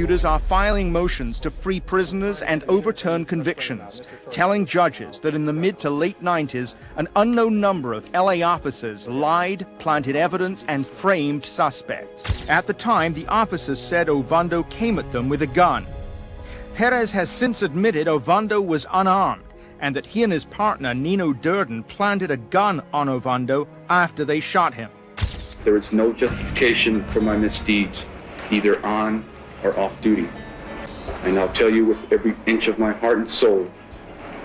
prosecutors are filing motions to free prisoners and overturn convictions, telling judges that in the mid to late 90s, an unknown number of LA officers lied, planted evidence, and framed suspects. At the time, the officers said Ovando came at them with a gun. Perez has since admitted Ovando was unarmed, and that he and his partner, Nino Durden, planted a gun on Ovando after they shot him. There is no justification for my misdeeds, either on or off duty. And I'll tell you with every inch of my heart and soul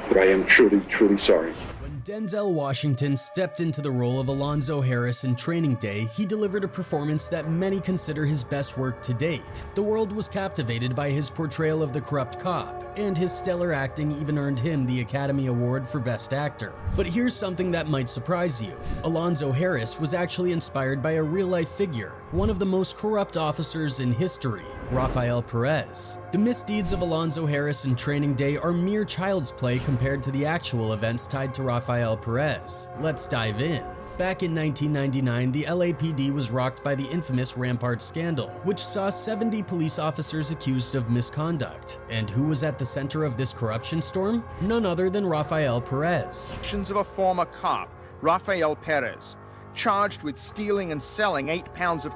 that I am truly, truly sorry. When Denzel Washington stepped into the role of Alonzo Harris in Training Day, he delivered a performance that many consider his best work to date. The world was captivated by his portrayal of the corrupt cop, and his stellar acting even earned him the Academy Award for Best Actor. But here's something that might surprise you. Alonzo Harris was actually inspired by a real-life figure, one of the most corrupt officers in history, Rafael Perez. The misdeeds of Alonzo Harris in Training Day are mere child's play compared to the actual events tied to Rafael Perez. Let's dive in. Back in 1999, the LAPD was rocked by the infamous Rampart scandal, which saw 70 police officers accused of misconduct. And who was at the center of this corruption storm? None other than Rafael Perez. Actions of a former cop, Rafael Perez, charged with stealing and selling 8 pounds of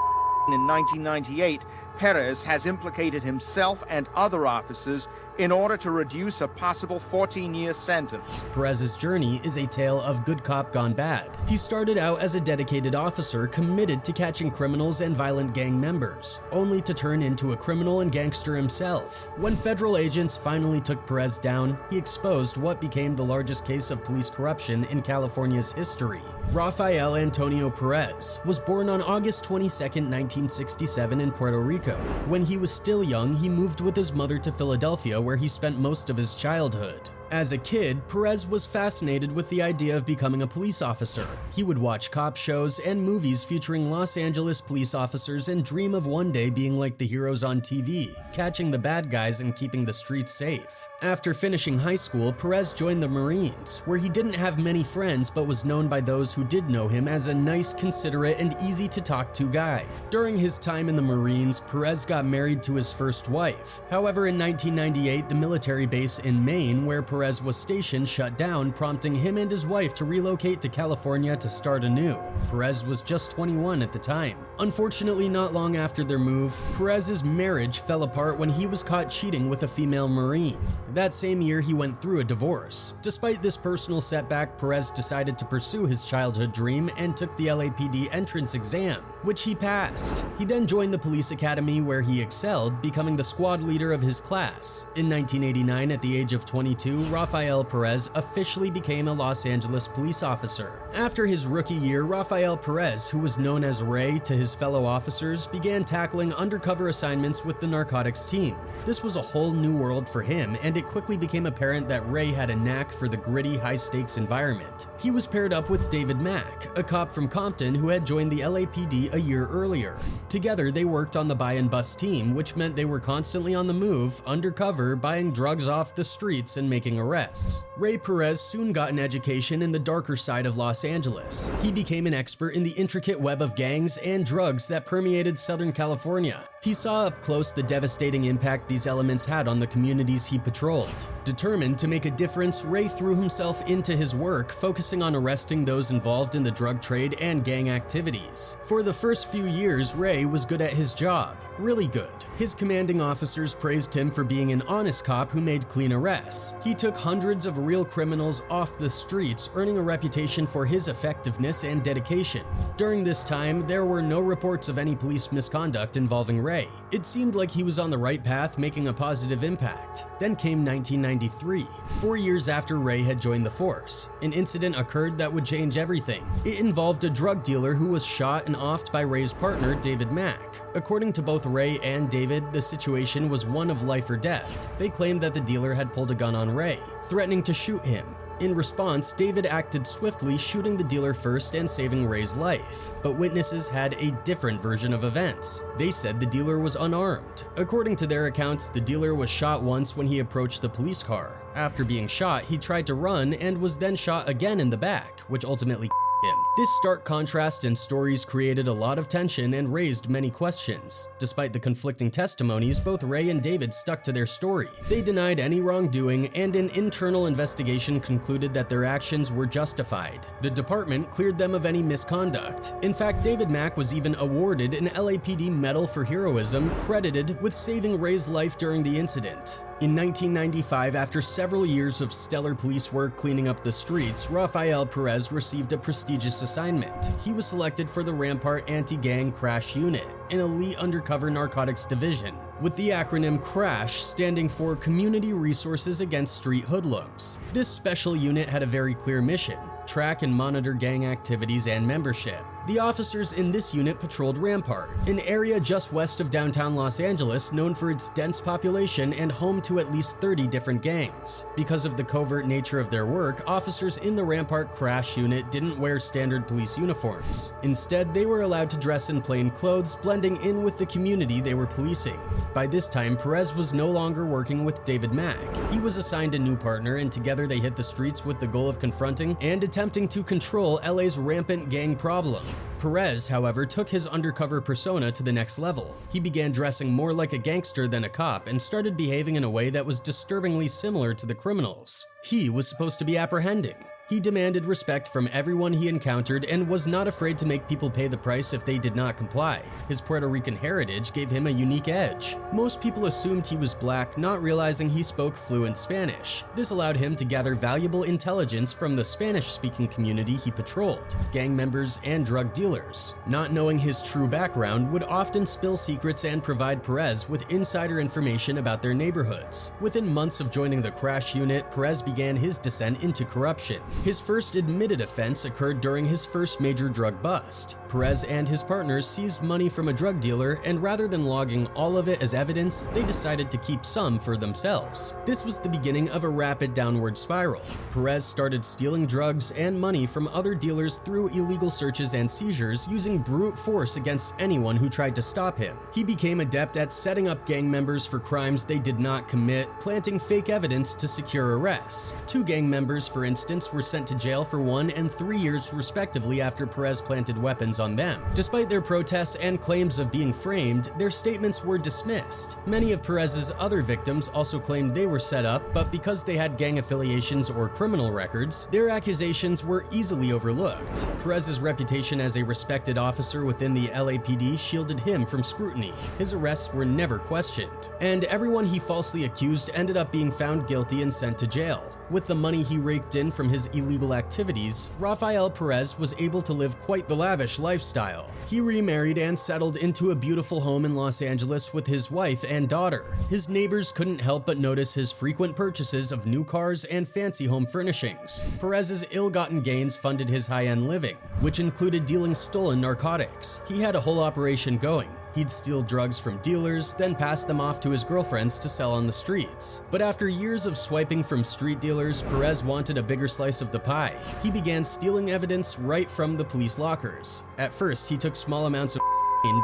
in 1998, Perez has implicated himself and other officers in order to reduce a possible 14-year sentence. Perez's journey is a tale of good cop gone bad. He started out as a dedicated officer committed to catching criminals and violent gang members, only to turn into a criminal and gangster himself. When federal agents finally took Perez down, he exposed what became the largest case of police corruption in California's history. Rafael Antonio Perez was born on August 22, 1967 in Puerto Rico. When he was still young, he moved with his mother to Philadelphia, where he spent most of his childhood. As a kid, Perez was fascinated with the idea of becoming a police officer. He would watch cop shows and movies featuring Los Angeles police officers and dream of one day being like the heroes on TV, catching the bad guys and keeping the streets safe. After finishing high school, Perez joined the Marines, where he didn't have many friends but was known by those who did know him as a nice, considerate, and easy-to-talk-to guy. During his time in the Marines, Perez got married to his first wife. However, in 1998, the military base in Maine, where Perez was stationed, shut down, prompting him and his wife to relocate to California to start anew. Perez was just 21 at the time. Unfortunately, not long after their move, Perez's marriage fell apart when he was caught cheating with a female Marine. That same year, he went through a divorce. Despite this personal setback, Perez decided to pursue his childhood dream and took the LAPD entrance exam, which he passed. He then joined the police academy, where he excelled, becoming the squad leader of his class. In 1989, at the age of 22, Rafael Perez officially became a Los Angeles police officer. After his rookie year, Rafael Perez, who was known as Ray to his fellow officers, began tackling undercover assignments with the narcotics team. This was a whole new world for him, and it quickly became apparent that Ray had a knack for the gritty, high-stakes environment. He was paired up with David Mack, a cop from Compton who had joined the LAPD a year earlier. Together, they worked on the buy and bust team, which meant they were constantly on the move, undercover, buying drugs off the streets and making arrests. Ray Perez soon got an education in the darker side of Los Angeles. He became an expert in the intricate web of gangs and drugs that permeated Southern California. He saw up close the devastating impact these elements had on the communities he patrolled. Determined to make a difference, Ray threw himself into his work, focusing on arresting those involved in the drug trade and gang activities. For the first few years, Ray was good at his job, really good. His commanding officers praised him for being an honest cop who made clean arrests. He took hundreds of real criminals off the streets, earning a reputation for his effectiveness and dedication. During this time, there were no reports of any police misconduct involving Ray. It seemed like he was on the right path, making a positive impact. Then came 1993, 4 years after Ray had joined the force. An incident occurred that would change everything. It involved a drug dealer who was shot and offed by Ray's partner, David Mack. According to both Ray and David, the situation was one of life or death. They claimed that the dealer had pulled a gun on Ray, threatening to shoot him. In response, David acted swiftly, shooting the dealer first and saving Ray's life. But witnesses had a different version of events. They said the dealer was unarmed. According to their accounts, the dealer was shot once when he approached the police car. After being shot, he tried to run and was then shot again in the back, which ultimately him. This stark contrast in stories created a lot of tension and raised many questions. Despite the conflicting testimonies, both Ray and David stuck to their story. They denied any wrongdoing, and an internal investigation concluded that their actions were justified. The department cleared them of any misconduct. In fact, David Mack was even awarded an LAPD Medal for Heroism, credited with saving Ray's life during the incident. In 1995, after several years of stellar police work cleaning up the streets, Rafael Perez received a prestigious assignment. He was selected for the Rampart Anti-Gang Crash Unit, an elite undercover narcotics division, with the acronym CRASH standing for Community Resources Against Street Hoodlums. This special unit had a very clear mission: track and monitor gang activities and membership. The officers in this unit patrolled Rampart, an area just west of downtown Los Angeles known for its dense population and home to at least 30 different gangs. Because of the covert nature of their work, officers in the Rampart Crash Unit didn't wear standard police uniforms. Instead, they were allowed to dress in plain clothes, blending in with the community they were policing. By this time, Perez was no longer working with David Mack. He was assigned a new partner, and together they hit the streets with the goal of confronting and attempting to control LA's rampant gang problem. Perez, however, took his undercover persona to the next level. He began dressing more like a gangster than a cop and started behaving in a way that was disturbingly similar to the criminals he was supposed to be apprehending. He demanded respect from everyone he encountered and was not afraid to make people pay the price if they did not comply. His Puerto Rican heritage gave him a unique edge. Most people assumed he was black, not realizing he spoke fluent Spanish. This allowed him to gather valuable intelligence from the Spanish-speaking community he patrolled, gang members and drug dealers. Not knowing his true background would often spill secrets and provide Perez with insider information about their neighborhoods. Within months of joining the Crash Unit, Perez began his descent into corruption. His first admitted offense occurred during his first major drug bust. Perez and his partners seized money from a drug dealer, and rather than logging all of it as evidence, they decided to keep some for themselves. This was the beginning of a rapid downward spiral. Perez started stealing drugs and money from other dealers through illegal searches and seizures, using brute force against anyone who tried to stop him. He became adept at setting up gang members for crimes they did not commit, planting fake evidence to secure arrests. 2 gang members, for instance, were sent to jail for 1 and 3 years respectively after Perez planted weapons on them. Despite their protests and claims of being framed, their statements were dismissed. Many of Perez's other victims also claimed they were set up, but because they had gang affiliations or criminal records, their accusations were easily overlooked. Perez's reputation as a respected officer within the LAPD shielded him from scrutiny. His arrests were never questioned, and everyone he falsely accused ended up being found guilty and sent to jail. With the money he raked in from his illegal activities, Rafael Perez was able to live quite the lavish lifestyle. He remarried and settled into a beautiful home in Los Angeles with his wife and daughter. His neighbors couldn't help but notice his frequent purchases of new cars and fancy home furnishings. Perez's ill-gotten gains funded his high-end living, which included dealing stolen narcotics. He had a whole operation going. He'd steal drugs from dealers, then pass them off to his girlfriends to sell on the streets. But after years of swiping from street dealers, Perez wanted a bigger slice of the pie. He began stealing evidence right from the police lockers. At first, he took small amounts of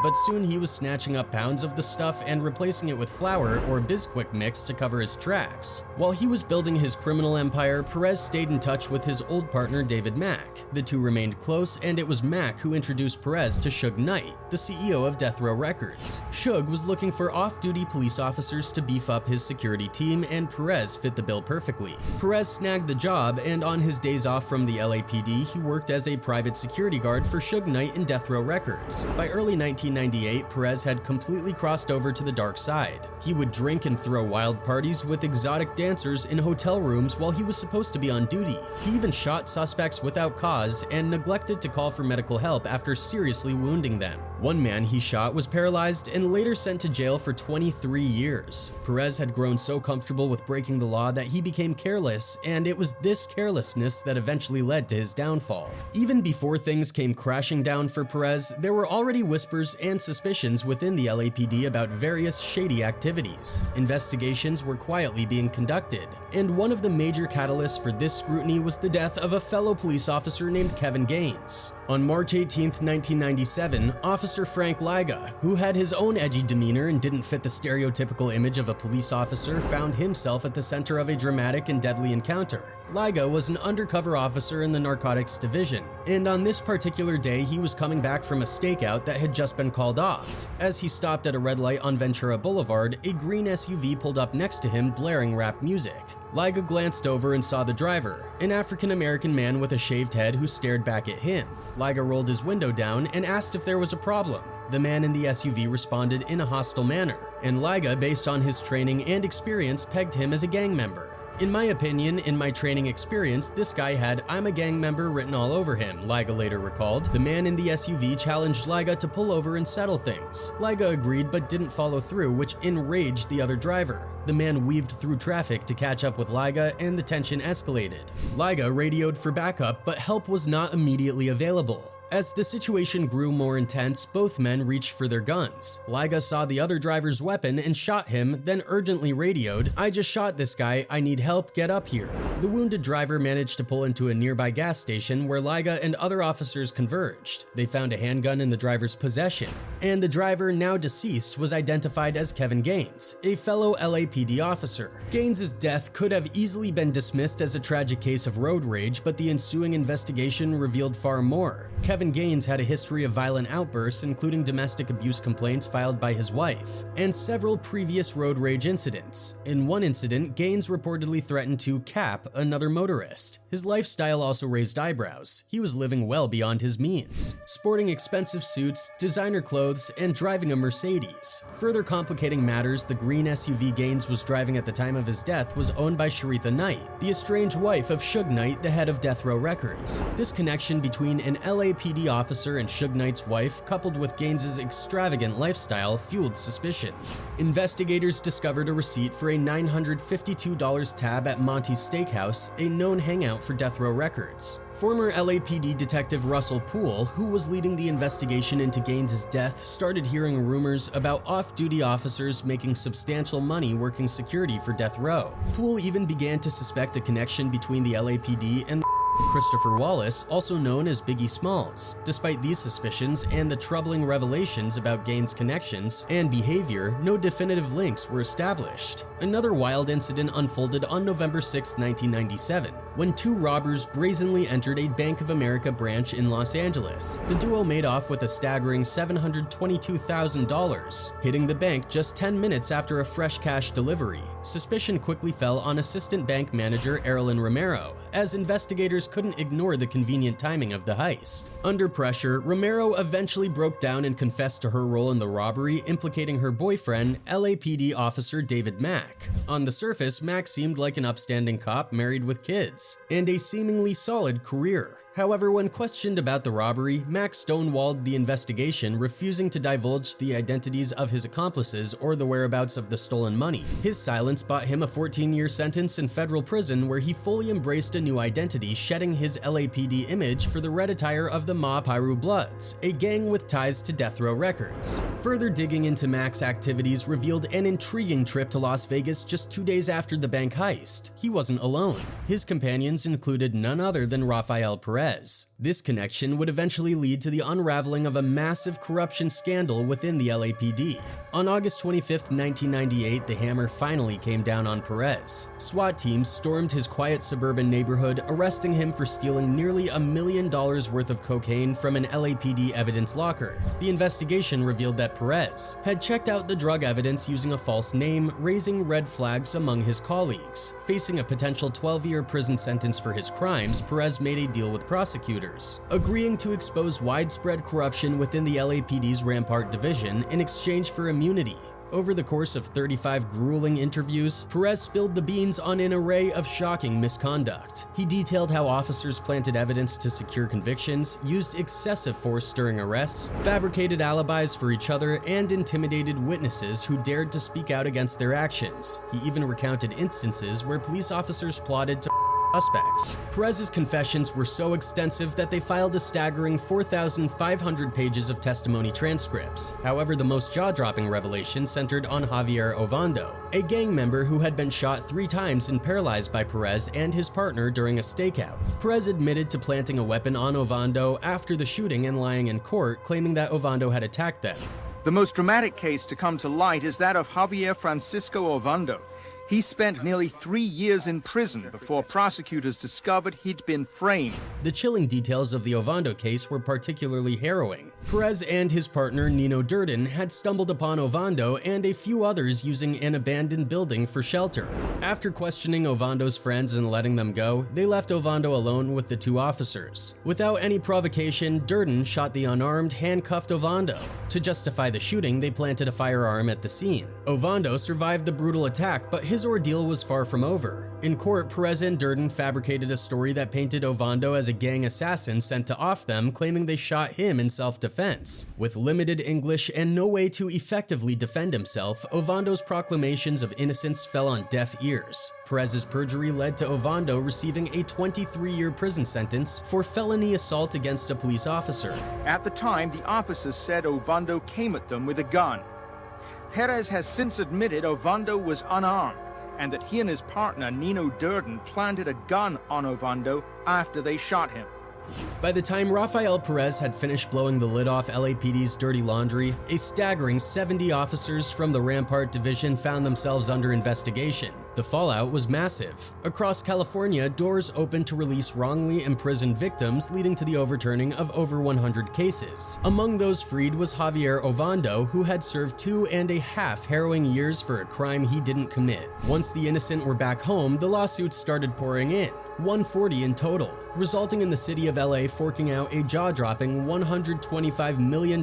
but soon he was snatching up pounds of the stuff and replacing it with flour or Bisquick mix to cover his tracks. While he was building his criminal empire, Perez stayed in touch with his old partner David Mack. The two remained close, and it was Mack who introduced Perez to Suge Knight, the CEO of Death Row Records. Suge was looking for off-duty police officers to beef up his security team, and Perez fit the bill perfectly. Perez snagged the job, and on his days off from the LAPD, he worked as a private security guard for Suge Knight in Death Row Records. By early 1998, Perez had completely crossed over to the dark side. He would drink and throw wild parties with exotic dancers in hotel rooms while he was supposed to be on duty. He even shot suspects without cause and neglected to call for medical help after seriously wounding them. One man he shot was paralyzed and later sent to jail for 23 years. Perez had grown so comfortable with breaking the law that he became careless, and it was this carelessness that eventually led to his downfall. Even before things came crashing down for Perez, there were already whispers and suspicions within the LAPD about various shady activities. Investigations were quietly being conducted, and one of the major catalysts for this scrutiny was the death of a fellow police officer named Kevin Gaines. On March 18, 1997, Officer Frank Liga, who had his own edgy demeanor and didn't fit the stereotypical image of a police officer, found himself at the center of a dramatic and deadly encounter. Liga was an undercover officer in the narcotics division, and on this particular day he was coming back from a stakeout that had just been called off. As he stopped at a red light on Ventura Boulevard, a green SUV pulled up next to him blaring rap music. Liga glanced over and saw the driver, an African-American man with a shaved head who stared back at him. Liga rolled his window down and asked if there was a problem. The man in the SUV responded in a hostile manner, and Liga, based on his training and experience, pegged him as a gang member. In my opinion, in my training experience, this guy had "I'm a gang member" written all over him, Liga later recalled. The man in the SUV challenged Liga to pull over and settle things. Liga agreed but didn't follow through, which enraged the other driver. The man weaved through traffic to catch up with Liga, and the tension escalated. Liga radioed for backup, but help was not immediately available. As the situation grew more intense, both men reached for their guns. Liga saw the other driver's weapon and shot him, then urgently radioed, "I just shot this guy, I need help, get up here." The wounded driver managed to pull into a nearby gas station where Liga and other officers converged. They found a handgun in the driver's possession, and the driver, now deceased, was identified as Kevin Gaines, a fellow LAPD officer. Gaines' death could have easily been dismissed as a tragic case of road rage, but the ensuing investigation revealed far more. Kevin Gaines had a history of violent outbursts, including domestic abuse complaints filed by his wife, and several previous road rage incidents. In one incident, Gaines reportedly threatened to cap another motorist. His lifestyle also raised eyebrows. He was living well beyond his means, sporting expensive suits, designer clothes, and driving a Mercedes. Further complicating matters, the green SUV Gaines was driving at the time of his death was owned by Sharitha Knight, the estranged wife of Suge Knight, the head of Death Row Records. This connection between an LAPD officer and Suge Knight's wife, coupled with Gaines' extravagant lifestyle, fueled suspicions. Investigators discovered a receipt for a $952 tab at Monty's Steakhouse, a known hangout for Death Row Records. Former LAPD detective Russell Poole, who was leading the investigation into Gaines' death, started hearing rumors about off-duty officers making substantial money working security for Death Row. Poole even began to suspect a connection between the LAPD and Christopher Wallace, also known as Biggie Smalls. Despite these suspicions and the troubling revelations about Gaines' connections and behavior, no definitive links were established. Another wild incident unfolded on November 6, 1997, when two robbers brazenly entered a Bank of America branch in Los Angeles. The duo made off with a staggering $722,000, hitting the bank just 10 minutes after a fresh cash delivery. Suspicion quickly fell on assistant bank manager Erilyn Romero, as investigators couldn't ignore the convenient timing of the heist. Under pressure, Romero eventually broke down and confessed to her role in the robbery, implicating her boyfriend, LAPD officer David Mack. On the surface, Mack seemed like an upstanding cop married with kids, and a seemingly solid career. However, when questioned about the robbery, Mack stonewalled the investigation, refusing to divulge the identities of his accomplices or the whereabouts of the stolen money. His silence bought him a 14-year sentence in federal prison, where he fully embraced a new identity, shedding his LAPD image for the red attire of the Ma Piru Bloods, a gang with ties to Death Row Records. Further digging into Mack's activities revealed an intriguing trip to Las Vegas just 2 days after the bank heist. He wasn't alone. His companions included none other than Rafael Perez. This connection would eventually lead to the unraveling of a massive corruption scandal within the LAPD. On August 25, 1998, the hammer finally came down on Perez. SWAT teams stormed his quiet suburban neighborhood, arresting him for stealing nearly $1 million worth of cocaine from an LAPD evidence locker. The investigation revealed that Perez had checked out the drug evidence using a false name, raising red flags among his colleagues. Facing a potential 12-year prison sentence for his crimes, Perez made a deal with prosecutors, agreeing to expose widespread corruption within the LAPD's Rampart division in exchange for immunity. Over the course of 35 grueling interviews, Perez spilled the beans on an array of shocking misconduct. He detailed how officers planted evidence to secure convictions, used excessive force during arrests, fabricated alibis for each other, and intimidated witnesses who dared to speak out against their actions. He even recounted instances where police officers plotted to suspects. Perez's confessions were so extensive that they filed a staggering 4,500 pages of testimony transcripts. However, the most jaw-dropping revelation centered on Javier Ovando, a gang member who had been shot 3 times and paralyzed by Perez and his partner during a stakeout. Perez admitted to planting a weapon on Ovando after the shooting and lying in court, claiming that Ovando had attacked them. The most dramatic case to come to light is that of Javier Francisco Ovando. He spent nearly 3 years in prison before prosecutors discovered he'd been framed. The chilling details of the Ovando case were particularly harrowing. Perez and his partner Nino Durden had stumbled upon Ovando and a few others using an abandoned building for shelter. After questioning Ovando's friends and letting them go, they left Ovando alone with the 2 officers. Without any provocation, Durden shot the unarmed, handcuffed Ovando. To justify the shooting, they planted a firearm at the scene. Ovando survived the brutal attack, but his ordeal was far from over. In court, Perez and Durden fabricated a story that painted Ovando as a gang assassin sent to off them, claiming they shot him in self-defense. With limited English and no way to effectively defend himself, Ovando's proclamations of innocence fell on deaf ears. Perez's perjury led to Ovando receiving a 23-year prison sentence for felony assault against a police officer. At the time, the officers said Ovando came at them with a gun. Perez has since admitted Ovando was unarmed, and that he and his partner Nino Durden planted a gun on Ovando after they shot him. By the time Rafael Perez had finished blowing the lid off LAPD's dirty laundry, a staggering 70 officers from the Rampart division found themselves under investigation. The fallout was massive. Across California, doors opened to release wrongly imprisoned victims, leading to the overturning of over 100 cases. Among those freed was Javier Ovando, who had served 2.5 harrowing years for a crime he didn't commit. Once the innocent were back home, the lawsuits started pouring in. 140 in total, resulting in the city of LA forking out a jaw-dropping $125 million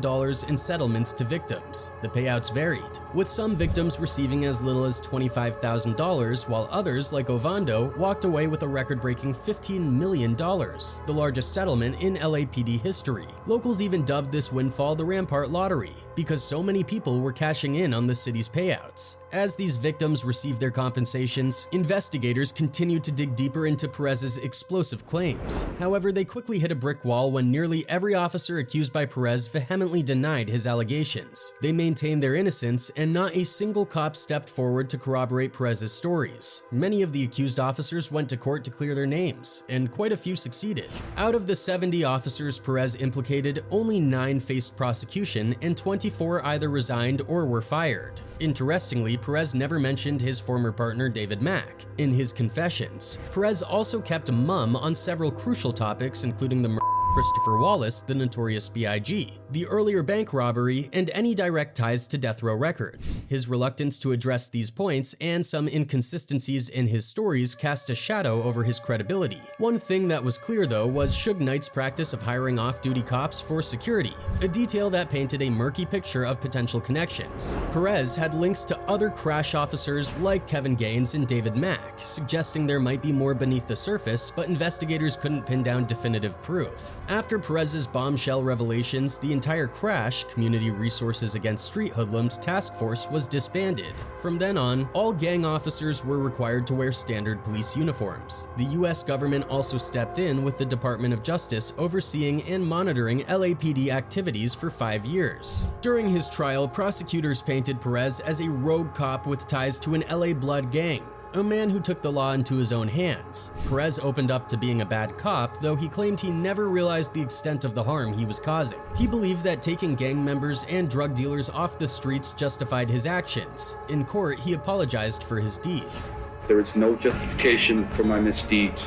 in settlements to victims. The payouts varied, with some victims receiving as little as $25,000, while others, like Ovando, walked away with a record-breaking $15 million, the largest settlement in LAPD history. Locals even dubbed this windfall the Rampart Lottery, because so many people were cashing in on the city's payouts. As these victims received their compensations, investigators continued to dig deeper into Perez's explosive claims. However, they quickly hit a brick wall when nearly every officer accused by Perez vehemently denied his allegations. They maintained their innocence, and not a single cop stepped forward to corroborate Perez's stories. Many of the accused officers went to court to clear their names, and quite a few succeeded. Out of the 70 officers Perez implicated, only 9 faced prosecution, and 24 either resigned or were fired. Interestingly, Perez never mentioned his former partner David Mack in his confessions. Perez also kept mum on several crucial topics, including the murder of Christopher Wallace, the notorious B.I.G., the earlier bank robbery, and any direct ties to Death Row Records. His reluctance to address these points and some inconsistencies in his stories cast a shadow over his credibility. One thing that was clear, though, was Suge Knight's practice of hiring off-duty cops for security, a detail that painted a murky picture of potential connections. Perez had links to other crash officers like Kevin Gaines and David Mack, suggesting there might be more beneath the surface, but investigators couldn't pin down definitive proof. After Perez's bombshell revelations, the entire Crash, Community Resources Against Street Hoodlums task force was disbanded. From then on, all gang officers were required to wear standard police uniforms. The US government also stepped in with the Department of Justice overseeing and monitoring LAPD activities for 5 years. During his trial, prosecutors painted Perez as a rogue cop with ties to an LA Blood gang, a man who took the law into his own hands. Perez opened up to being a bad cop, though he claimed he never realized the extent of the harm he was causing. He believed that taking gang members and drug dealers off the streets justified his actions. In court, he apologized for his deeds. There is no justification for my misdeeds,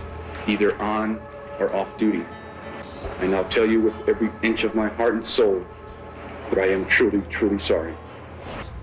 either on or off duty. I now tell you with every inch of my heart and soul that I am truly, truly sorry.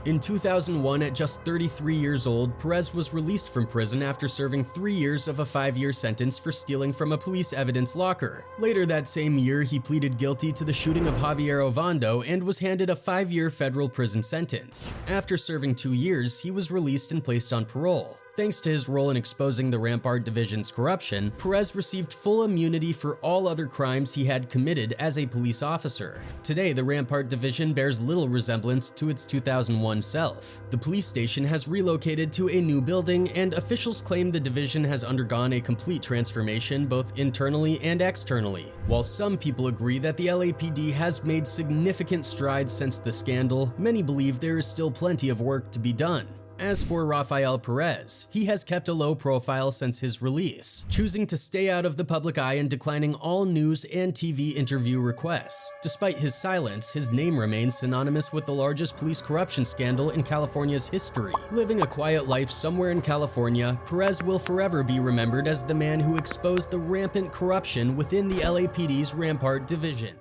In 2001, at just 33 years old, Perez was released from prison after serving 3 years of a 5-year sentence for stealing from a police evidence locker. Later that same year, he pleaded guilty to the shooting of Javier Ovando and was handed a 5-year federal prison sentence. After serving 2 years, he was released and placed on parole. Thanks to his role in exposing the Rampart Division's corruption, Perez received full immunity for all other crimes he had committed as a police officer. Today, the Rampart Division bears little resemblance to its 2001 self. The police station has relocated to a new building, and officials claim the division has undergone a complete transformation both internally and externally. While some people agree that the LAPD has made significant strides since the scandal, many believe there is still plenty of work to be done. As for Rafael Perez, he has kept a low profile since his release, choosing to stay out of the public eye and declining all news and TV interview requests. Despite his silence, his name remains synonymous with the largest police corruption scandal in California's history. Living a quiet life somewhere in California, Perez will forever be remembered as the man who exposed the rampant corruption within the LAPD's Rampart Division.